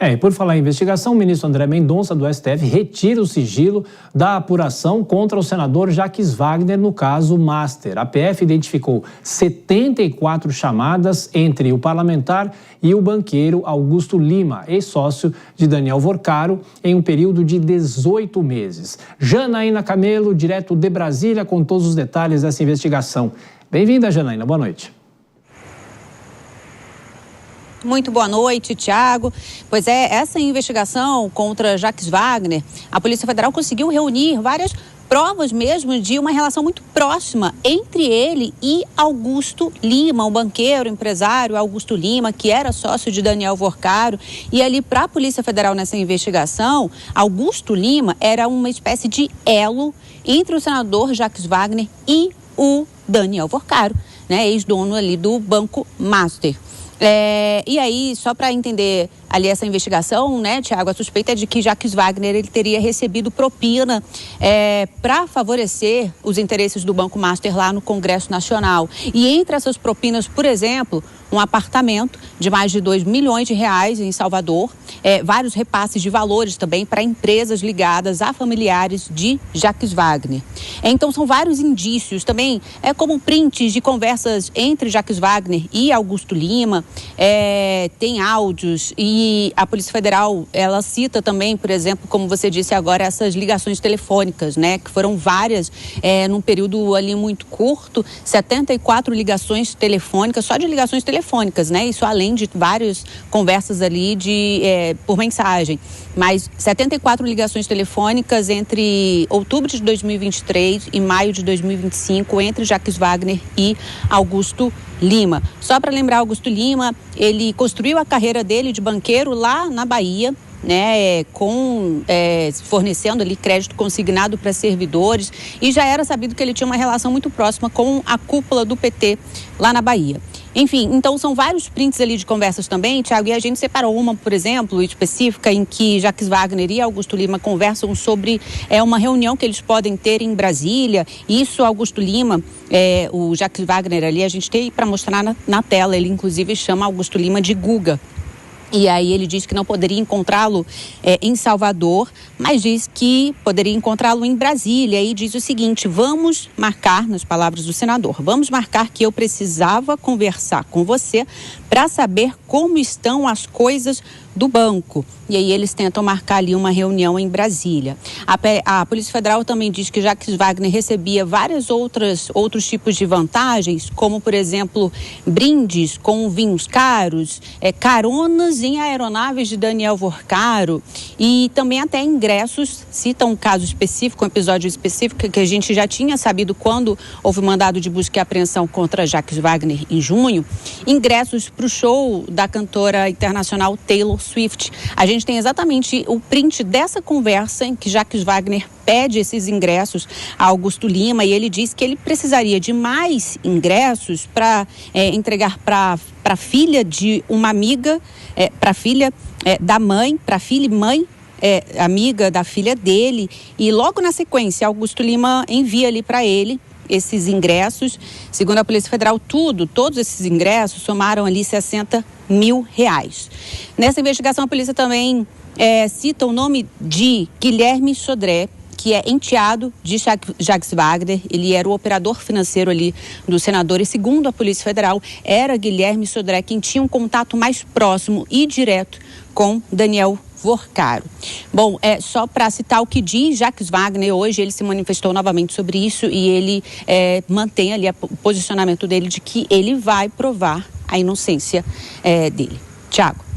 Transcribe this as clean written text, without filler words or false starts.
E por falar em investigação, o ministro André Mendonça, do STF, retira o sigilo da apuração contra o senador Jacques Wagner no caso Master. A PF identificou 74 chamadas entre o parlamentar e o banqueiro Augusto Lima, ex-sócio de Daniel Vorcaro, em um período de 18 meses. Janaína Camelo, direto de Brasília, com todos os detalhes dessa investigação. Bem-vinda, Janaína. Boa noite. Muito boa noite, Tiago. Pois é, essa investigação contra Jacques Wagner, a Polícia Federal conseguiu reunir várias provas mesmo de uma relação muito próxima entre ele e Augusto Lima, o banqueiro, empresário Augusto Lima, que era sócio de Daniel Vorcaro. E ali, para a Polícia Federal nessa investigação, Augusto Lima era uma espécie de elo entre o senador Jacques Wagner e o Daniel Vorcaro, né, ex-dono ali do Banco Master. E aí, só para entender ali essa investigação, né, Tiago, a suspeita é de que Jacques Wagner ele teria recebido propina para favorecer os interesses do Banco Master lá no Congresso Nacional. E entre essas propinas, por exemplo, um apartamento de mais de R$2 milhões em Salvador, vários repasses de valores também para empresas ligadas a familiares de Jacques Wagner. Então, são vários indícios também, como prints de conversas entre Jacques Wagner e Augusto Lima, tem áudios e a Polícia Federal, ela cita também, por exemplo, como você disse agora, essas ligações telefônicas, né, que foram várias num período ali muito curto, 74 ligações telefônicas, só de ligações telefônicas, né, isso além de várias conversas ali por mensagem, mas 74 ligações telefônicas entre outubro de 2023 e maio de 2025 entre Jacques Wagner e Augusto Lima. Só para lembrar, Augusto Lima, ele construiu a carreira dele de banqueiro lá na Bahia, né, fornecendo ali crédito consignado para servidores, e já era sabido que ele tinha uma relação muito próxima com a cúpula do PT lá na Bahia. Enfim, então são vários prints ali de conversas também, Tiago, e a gente separou uma, por exemplo, específica em que Jacques Wagner e Augusto Lima conversam sobre uma reunião que eles podem ter em Brasília. Isso, Augusto Lima, o Jacques Wagner ali, a gente tem para mostrar na tela, ele inclusive chama Augusto Lima de Guga. E aí ele diz que não poderia encontrá-lo em Salvador, mas diz que poderia encontrá-lo em Brasília. E diz o seguinte: vamos marcar, nas palavras do senador, vamos marcar que eu precisava conversar com você para saber como estão as coisas do banco. E aí eles tentam marcar ali uma reunião em Brasília. A Polícia Federal também diz que Jacques Wagner recebia outros tipos de vantagens, como, por exemplo, brindes com vinhos caros, caronas em aeronaves de Daniel Vorcaro e também até ingressos. Cita um caso específico, um episódio específico que a gente já tinha sabido quando houve mandado de busca e apreensão contra Jacques Wagner em junho, ingressos para o show da cantora internacional Taylor Swift. A gente tem exatamente o print dessa conversa em que Jacques Wagner pede esses ingressos a Augusto Lima e ele diz que ele precisaria de mais ingressos para entregar para a filha de uma amiga, para a filha da mãe, para a filha e mãe amiga da filha dele. E logo na sequência, Augusto Lima envia ali para ele esses ingressos. Segundo a Polícia Federal, todos esses ingressos somaram ali R$60 mil. Nessa investigação, a polícia também cita o nome de Guilherme Sodré, que é enteado de Jacques Wagner. Ele era o operador financeiro ali do senador e, segundo a Polícia Federal, era Guilherme Sodré quem tinha um contato mais próximo e direto com Daniel Vorcaro. Bom, só para citar o que diz Jacques Wagner, hoje ele se manifestou novamente sobre isso e ele mantém ali o posicionamento dele de que ele vai provar a inocência dele. Tiago.